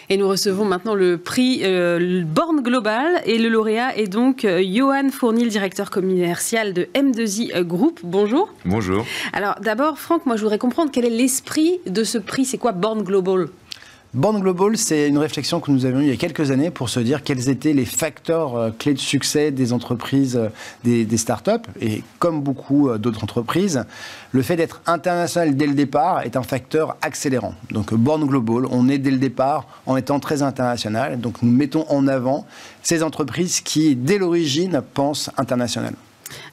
Et nous recevons maintenant le prix Born Global et le lauréat est donc Johan Fournil, directeur commercial de M2I Group. Bonjour. Bonjour. Alors d'abord, Franck, moi je voudrais comprendre quel est l'esprit de ce prix. C'est quoi Born Global ? Born Global, c'est une réflexion que nous avions eue il y a quelques années pour se dire quels étaient les facteurs clés de succès des entreprises, des startups. Et comme beaucoup d'autres entreprises, le fait d'être international dès le départ est un facteur accélérant. Donc Born Global, on est dès le départ en étant très international. Donc nous mettons en avant ces entreprises qui, dès l'origine, pensent international.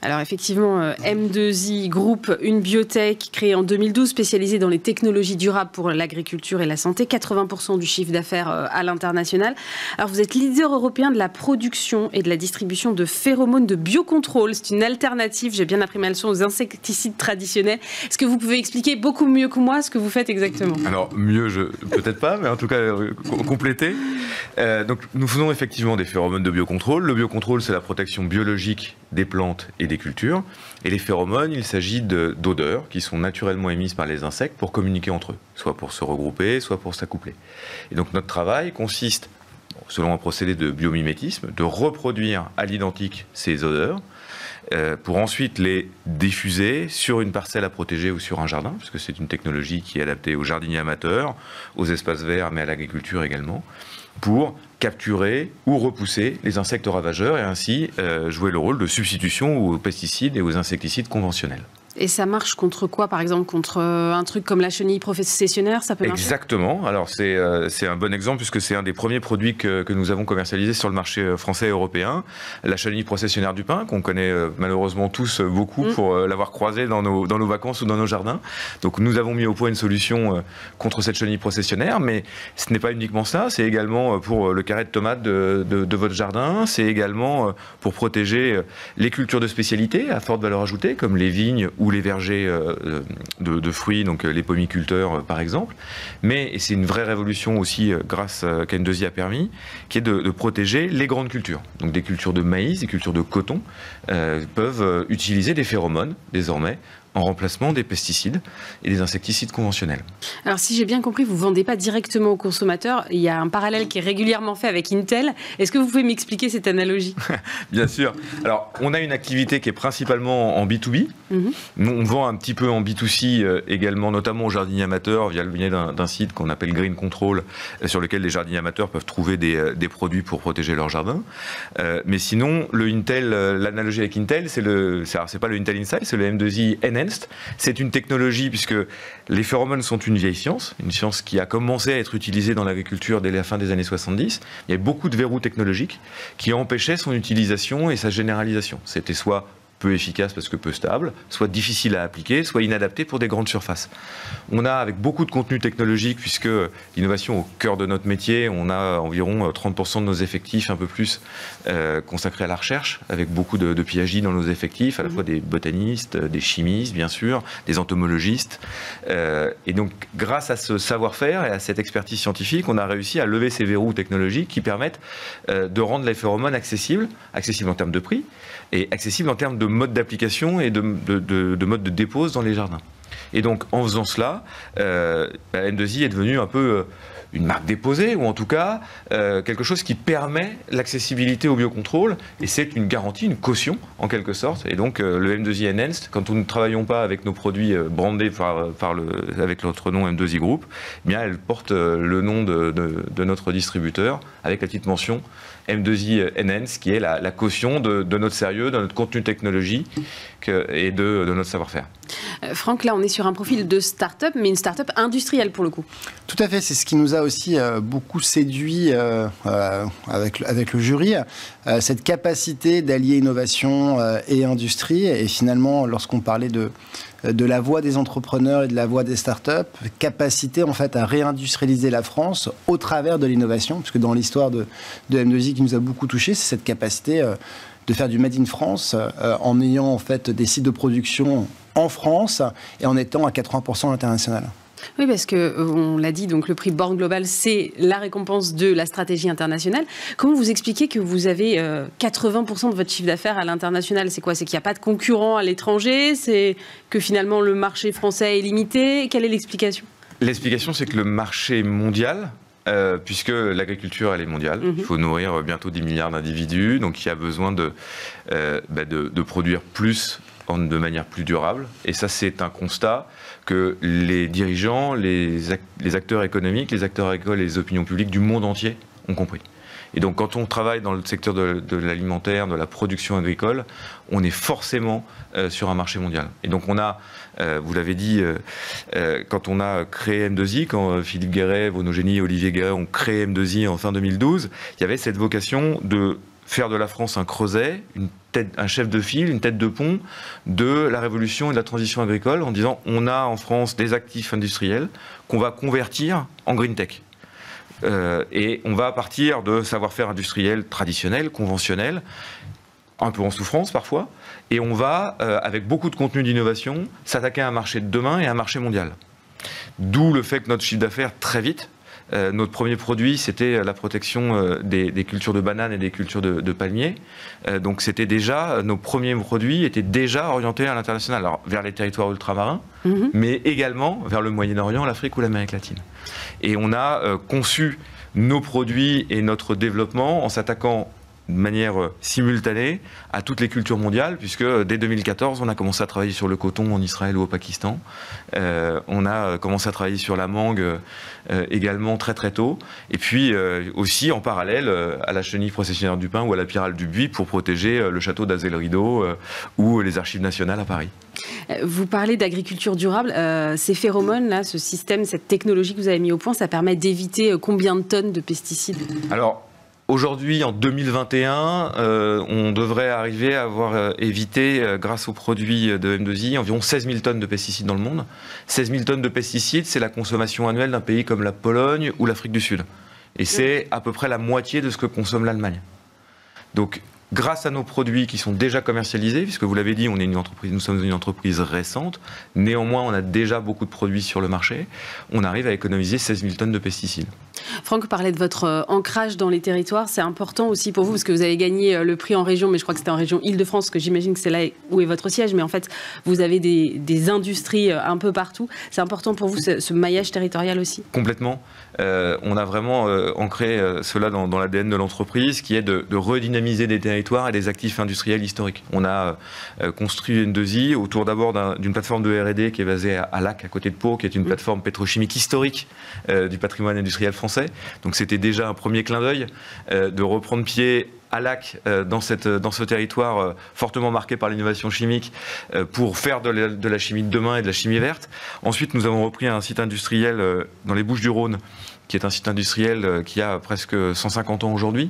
Alors effectivement, M2I Group, une biotech créée en 2012, spécialisée dans les technologies durables pour l'agriculture et la santé, 80% du chiffre d'affaires à l'international. Alors vous êtes leader européen de la production et de la distribution de phéromones de biocontrôle. C'est une alternative, j'ai bien appris ma leçon, aux insecticides traditionnels. Est-ce que vous pouvez expliquer beaucoup mieux que moi ce que vous faites exactement ? Alors mieux, peut-être pas, mais en tout cas compléter. Donc nous faisons effectivement des phéromones de biocontrôle. Le biocontrôle, c'est la protection biologique des plantes et des cultures. Et les phéromones, il s'agit d'odeurs qui sont naturellement émises par les insectes pour communiquer entre eux, soit pour se regrouper, soit pour s'accoupler. Et donc notre travail consiste, selon un procédé de biomimétisme, de reproduire à l'identique ces odeurs pour ensuite les diffuser sur une parcelle à protéger ou sur un jardin, puisque c'est une technologie qui est adaptée aux jardiniers amateurs, aux espaces verts, mais à l'agriculture également, pour capturer ou repousser les insectes ravageurs et ainsi jouer le rôle de substitution aux pesticides et aux insecticides conventionnels. Et ça marche contre quoi, par exemple? Contre un truc comme la chenille processionnaire, ça peut marcher? Exactement. Alors c'est un bon exemple puisque c'est un des premiers produits que nous avons commercialisé sur le marché français et européen. La chenille processionnaire du pin, qu'on connaît malheureusement tous beaucoup pour l'avoir croisée dans nos vacances ou dans nos jardins. Donc nous avons mis au point une solution contre cette chenille processionnaire, mais ce n'est pas uniquement ça. C'est également pour le carré de tomates de votre jardin. C'est également pour protéger les cultures de spécialité à forte valeur ajoutée, comme les vignes ou les vergers de fruits, donc les pomiculteurs par exemple. Mais, et c'est une vraie révolution aussi grâce qu'M2I a permis, qui est de protéger les grandes cultures. Donc des cultures de maïs, des cultures de coton, peuvent utiliser des phéromones désormais en remplacement des pesticides et des insecticides conventionnels. Alors si j'ai bien compris, vous ne vendez pas directement aux consommateurs. Il y a un parallèle qui est régulièrement fait avec Intel. Est-ce que vous pouvez m'expliquer cette analogie? Bien sûr. Alors on a une activité qui est principalement en B2B. Nous, on vend un petit peu en B2C également, notamment aux jardiniers amateurs via le biais d'un site qu'on appelle Green Control, sur lequel les jardiniers amateurs peuvent trouver des produits pour protéger leur jardin. Mais sinon, le Intel, l'analogie avec Intel, c'est pas le Intel Insight, c'est le M2I Enhanced. C'est une technologie, puisque les phéromones sont une vieille science, une science qui a commencé à être utilisée dans l'agriculture dès la fin des années 70. Il y a beaucoup de verrous technologiques qui empêchaient son utilisation et sa généralisation. C'était soit peu efficace parce que peu stable, soit difficile à appliquer, soit inadapté pour des grandes surfaces. On a, avec beaucoup de contenu technologique, puisque l'innovation au cœur de notre métier, on a environ 30% de nos effectifs, un peu plus, consacrés à la recherche, avec beaucoup de PhD dans nos effectifs, à la fois des botanistes, des chimistes, bien sûr, des entomologistes. Et donc, grâce à ce savoir-faire et à cette expertise scientifique, on a réussi à lever ces verrous technologiques qui permettent de rendre les phéromones accessibles en termes de prix, et accessibles en termes de mode d'application et de mode de dépose dans les jardins. Et donc, en faisant cela, M2I est devenu un peu une marque déposée, ou en tout cas, quelque chose qui permet l'accessibilité au biocontrôle, et c'est une garantie, une caution, en quelque sorte. Et donc, le M2I Enhanced, quand nous ne travaillons pas avec nos produits brandés avec notre nom M2I Group, eh bien, elle porte le nom de notre distributeur, avec la petite mention M2I Enhanced, qui est la caution de notre sérieux, de notre contenu technologique et de notre savoir-faire. Franck, là on est sur un profil de start-up, mais une start-up industrielle pour le coup. Tout à fait, c'est ce qui nous a aussi beaucoup séduit avec le jury, cette capacité d'allier innovation et industrie. Et finalement, lorsqu'on parlait de la voix des entrepreneurs et de la voix des startups, capacité en fait à réindustrialiser la France au travers de l'innovation, puisque dans l'histoire de M2I qui nous a beaucoup touché, c'est cette capacité de faire du Made in France en ayant en fait des sites de production en France et en étant à 80% international. Oui, parce qu'on l'a dit, donc le prix Born Global, c'est la récompense de la stratégie internationale. Comment vous expliquez que vous avez 80% de votre chiffre d'affaires à l'international? C'est quoi? C'est qu'il n'y a pas de concurrents à l'étranger? C'est que finalement le marché français est limité? Quelle est l'explication? L'explication, c'est que le marché mondial puisque l'agriculture, elle est mondiale. Il faut nourrir bientôt 10 milliards d'individus, donc il y a besoin de produire plus de manière plus durable. Et ça, c'est un constat que les dirigeants, les acteurs économiques, les acteurs agricoles et les opinions publiques du monde entier ont compris. Et donc, quand on travaille dans le secteur de l'alimentaire, de la production agricole, on est forcément sur un marché mondial. Et donc, on a, vous l'avez dit, quand on a créé M2I, quand Philippe Guéret, Bruno Génie et Olivier Guéret ont créé M2I en fin 2012, il y avait cette vocation de faire de la France un creuset, un chef de file, une tête de pont de la révolution et de la transition agricole, en disant on a en France des actifs industriels qu'on va convertir en green tech. Et on va partir de savoir-faire industriel traditionnel, conventionnel, un peu en souffrance parfois, et on va, avec beaucoup de contenu d'innovation, s'attaquer à un marché de demain et à un marché mondial. D'où le fait que notre chiffre d'affaires, très vite, notre premier produit, c'était la protection des cultures de bananes et des cultures de palmiers. Donc c'était déjà, nos premiers produits étaient déjà orientés à l'international, alors vers les territoires ultramarins, mais également vers le Moyen-Orient, l'Afrique ou l'Amérique latine. Et on a conçu nos produits et notre développement en s'attaquant de manière simultanée à toutes les cultures mondiales, puisque dès 2014, on a commencé à travailler sur le coton en Israël ou au Pakistan. On a commencé à travailler sur la mangue également très très tôt. Et puis aussi en parallèle à la chenille processionnaire du pin ou à la pyrale du buis pour protéger le château d'Azay-le-Rideau ou les archives nationales à Paris. Vous parlez d'agriculture durable. Ces phéromones, là, ce système, cette technologie que vous avez mis au point, ça permet d'éviter combien de tonnes de pesticides ? Alors, aujourd'hui, en 2021, on devrait arriver à avoir évité, grâce aux produits de M2I, environ 16 000 tonnes de pesticides dans le monde. 16 000 tonnes de pesticides, c'est la consommation annuelle d'un pays comme la Pologne ou l'Afrique du Sud. Et c'est à peu près la moitié de ce que consomme l'Allemagne. Donc, grâce à nos produits qui sont déjà commercialisés, puisque vous l'avez dit, nous sommes une entreprise récente, néanmoins on a déjà beaucoup de produits sur le marché, on arrive à économiser 16 000 tonnes de pesticides. Franck parlait de votre ancrage dans les territoires, c'est important aussi pour vous, parce que vous avez gagné le prix en région, mais je crois que c'était en région Île-de-France, que j'imagine que c'est là où est votre siège, mais en fait vous avez des industries un peu partout. C'est important pour vous ce maillage territorial aussi ? Complètement. On a vraiment ancré cela dans l'ADN de l'entreprise, qui est de redynamiser des territoires et des actifs industriels historiques. On a construit M2I autour d'abord d'une plateforme de R&D qui est basée à Lac, à côté de Pau, qui est une plateforme pétrochimique historique du patrimoine industriel français. Donc c'était déjà un premier clin d'œil de reprendre pied à Lac, dans ce territoire fortement marqué par l'innovation chimique, pour faire de la chimie de demain et de la chimie verte. Ensuite, nous avons repris un site industriel dans les Bouches-du-Rhône, qui est un site industriel qui a presque 150 ans aujourd'hui,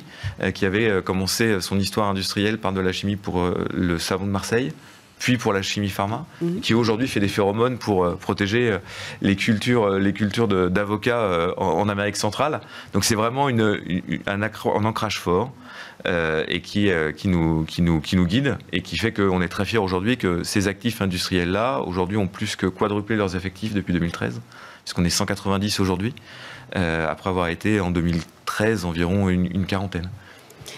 qui avait commencé son histoire industrielle par de la chimie pour le savon de Marseille, puis pour la chimie pharma, qui aujourd'hui fait des phéromones pour protéger les cultures d'avocats en Amérique centrale. Donc c'est vraiment un ancrage fort et qui nous guide et qui fait qu'on est très fiers aujourd'hui que ces actifs industriels-là, aujourd'hui, ont plus que quadruplé leurs effectifs depuis 2013, puisqu'on est 190 aujourd'hui, après avoir été en 2013 environ une quarantaine.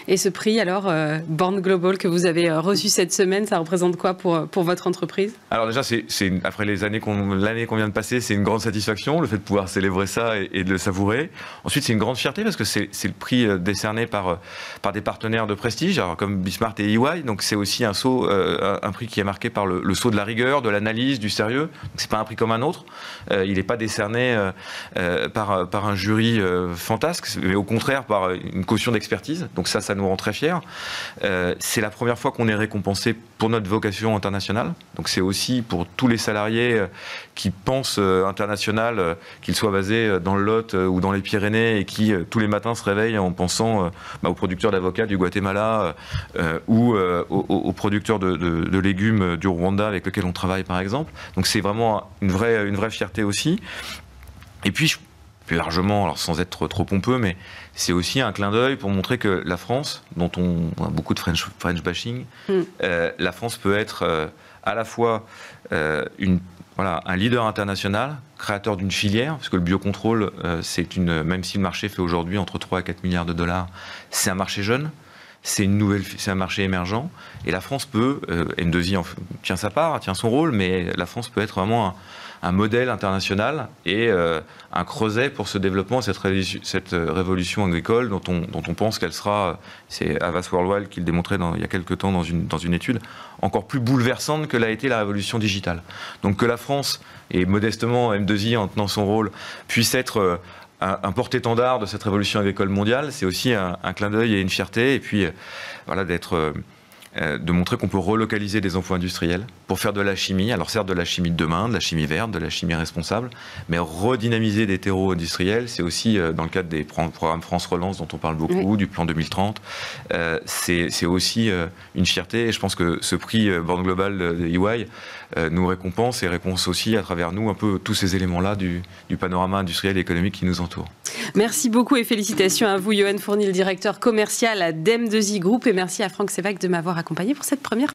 Et ce prix, alors, Born Global, que vous avez reçu cette semaine, ça représente quoi pour votre entreprise ? Alors déjà, après l'année qu'on vient de passer, c'est une grande satisfaction, le fait de pouvoir célébrer ça et de le savourer. Ensuite, c'est une grande fierté parce que c'est le prix décerné par des partenaires de prestige, alors comme Bismart et EY. Donc c'est aussi un prix qui est marqué par le sceau de la rigueur, de l'analyse, du sérieux. C'est pas un prix comme un autre. Il n'est pas décerné par un jury fantasque, mais au contraire par une caution d'expertise. Donc ça nous rend très fiers. C'est la première fois qu'on est récompensé pour notre vocation internationale. Donc c'est aussi pour tous les salariés qui pensent international, qu'ils soient basés dans le Lot ou dans les Pyrénées et qui tous les matins se réveillent en pensant aux producteurs d'avocats du Guatemala ou aux producteurs de légumes du Rwanda avec lesquels on travaille par exemple. Donc c'est vraiment une vraie fierté aussi. Et puis plus largement, alors sans être trop pompeux, mais c'est aussi un clin d'œil pour montrer que la France, dont on a beaucoup de French bashing, la France peut être à la fois un leader international, créateur d'une filière, parce que le biocontrôle, même si le marché fait aujourd'hui entre 3 et 4 milliards de dollars, c'est un marché jeune, c'est un marché émergent, et la France peut, M2I tient sa part, tient son rôle, mais la France peut être vraiment un modèle international et un creuset pour ce développement, cette révolution agricole dont on pense qu'elle sera, c'est Havas Worldwide qui le démontrait il y a quelques temps dans une étude, encore plus bouleversante que l'a été la révolution digitale. Donc que la France, et modestement M2I en tenant son rôle, puisse être un porte-étendard de cette révolution agricole mondiale, c'est aussi un clin d'œil et une fierté, et puis voilà, de montrer qu'on peut relocaliser des emplois industriels pour faire de la chimie, alors certes de la chimie de demain, de la chimie verte, de la chimie responsable, mais redynamiser des terreaux industriels, c'est aussi dans le cadre des programmes France Relance dont on parle beaucoup, du plan 2030, c'est aussi une fierté, et je pense que ce prix Borne Global de EY nous récompense et récompense aussi à travers nous un peu tous ces éléments-là du panorama industriel et économique qui nous entoure. Merci beaucoup et félicitations à vous, Yoann Fourny, le directeur commercial d'M2I Group, et merci à Franck Sévac de m'avoir accompagné pour cette première